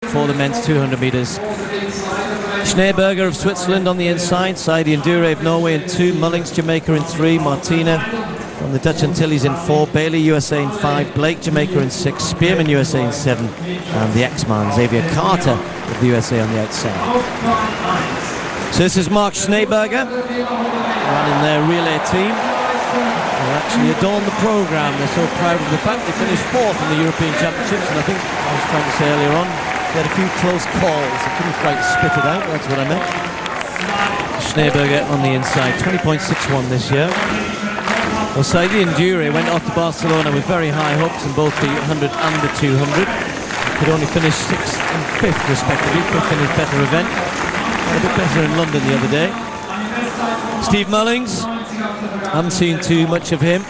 for the men's 200 metres. Schneeberger of Switzerland on the inside, Saidi Ndure of Norway in 2, Mullings Jamaica in 3, Martina from the Dutch Antilles in 4, Bailey USA in 5, Blake Jamaica in 6, Spearmon USA in 7, and the X-Man Xavier Carter of the USA on the outside. So this is Mark Schneeberger running their relay team. They actually adorn the programme. They're so proud of the fact they finished 4th in the European Championships, and I think I was trying to say earlier on, they had a few close calls. They couldn't quite spit it out, that's what I meant. Schneeberger on the inside, 20.61 this year. Well, Saidi Ndure went off to Barcelona with very high hopes in both the 100 and the 200. He could only finish 6th and 5th respectively, 5th in his better event. A bit better in London the other day. Steve Mullings, haven't seen too much of him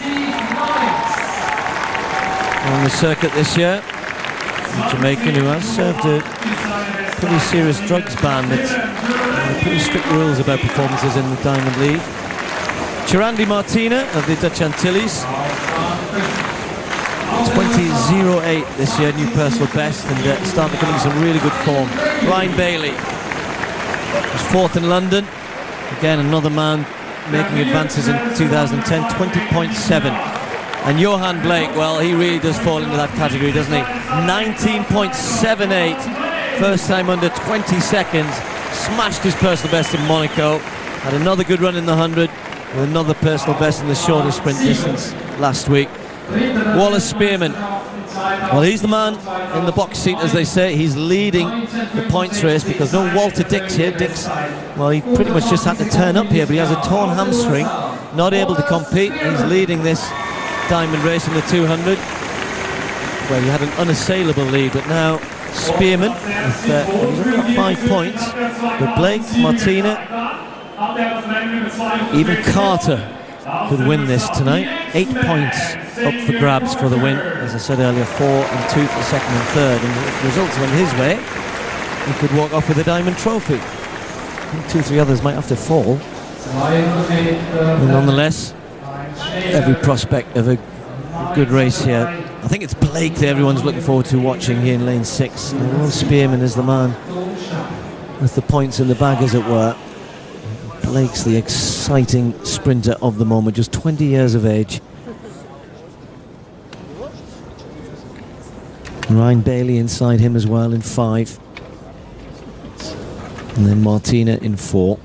on the circuit this year. A Jamaican who has served a pretty serious drugs ban. It's pretty strict rules about performances in the Diamond League. Chirandi Martina of the Dutch Antilles, 20.08 this year, new personal best, and starting to come into some really good form. Ryan Bailey was 4th in London. Again, another man making advances in 2010, 20.7. And Yohan Blake, well, he really does fall into that category, doesn't he? 19.78, first time under 20 seconds. Smashed his personal best in Monaco. Had another good run in the 100, with another personal best in the shorter sprint distance last week. Wallace Spearmon, well, he's the man in the box seat, as they say. He's leading the points race because no Walter Dix here. Dix, well, he pretty much just had to turn up here, but he has a torn hamstring, not able to compete. He's leading this diamond race in the 200. Well, he had an unassailable lead, but now Spearmon, he's only got 5 points, but Blake, Martina, even Carter could win this tonight. 8 points up for grabs for the win. As I said earlier, 4 and 2 for second and third, and if the results went his way, he could walk off with a diamond trophy. I think 2 or 3 others might have to fall, and nonetheless, every prospect of a good race here. I think it's Blake that everyone's looking forward to watching here in lane 6. Will Spearmon is the man with the points in the bag, as it were. Blake's the exciting sprinter of the moment, just 20 years of age. Ryan Bailey inside him as well in 5. And then Martina in 4.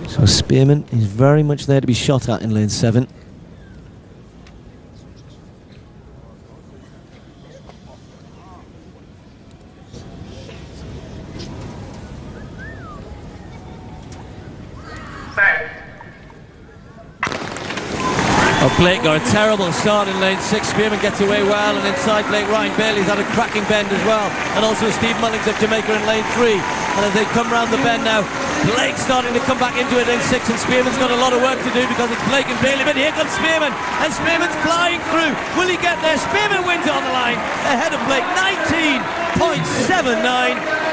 So Spearmon is very much there to be shot at in lane 7. Blake got a terrible start in lane 6. Spearmon gets away well, and inside Blake, Ryan Bailey's had a cracking bend as well, and also Steve Mullings of Jamaica in lane 3. And as they come round the bend now, Blake's starting to come back into it in 6, and Spearmon's got a lot of work to do because it's Blake and Bailey. But here comes Spearmon, and Spearmon's flying through. Will he get there? Spearmon wins it on the line ahead of Blake, 19.79.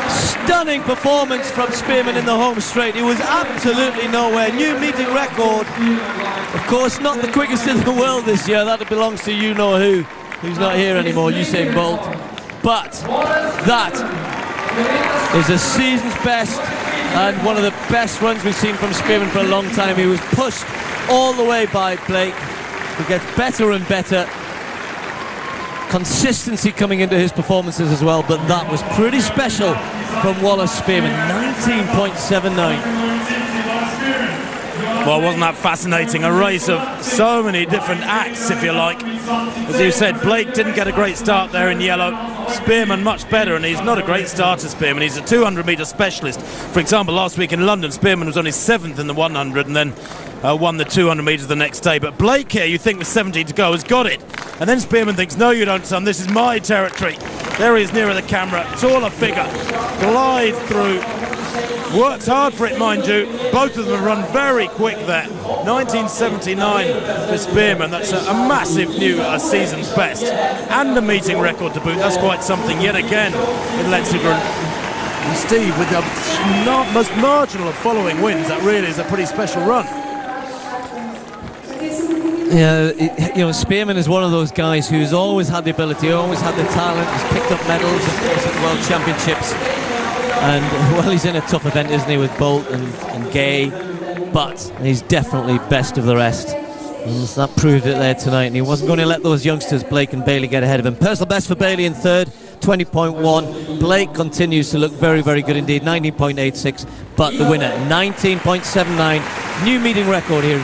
Stunning performance from Spearmon in the home straight. He was absolutely nowhere. New meeting record. Of course, not the quickest in the world this year. That belongs to you-know-who, who's not here anymore, Usain Bolt. But that is a season's best and one of the best runs we've seen from Spearmon for a long time. He was pushed all the way by Blake. He gets better and better. Consistency coming into his performances as well, but that was pretty special from Wallace Spearmon, 19.79. Well, wasn't that fascinating? A race of so many different acts, if you like. As you said, Blake didn't get a great start there in yellow. Spearmon much better, and he's not a great starter, Spearmon. He's a 200-metre specialist. For example, last week in London, Spearmon was only 7th in the 100 and then won the 200 metres the next day. But Blake here, you think with 17 to go, has got it. And then Spearmon thinks, no, you don't, son, this is my territory. There he is nearer the camera, taller figure, glides through, works hard for it, mind you. Both of them have run very quick there. 19.79 for Spearmon. That's a massive new season's best. And a meeting record to boot. That's quite something yet again in Letziger. And Steve, with the most marginal of following wins, that really is a pretty special run. Yeah, you know, Spearmon is one of those guys who's always had the ability, always had the talent. He's picked up medals, of course, at the World Championships. And, well, he's in a tough event, isn't he, with Bolt and Gay. But he's definitely best of the rest. And that proved it there tonight. And he wasn't going to let those youngsters, Blake and Bailey, get ahead of him. Personal best for Bailey in third, 20.1. Blake continues to look very, very good indeed, 19.86. But the winner, 19.79. New meeting record here.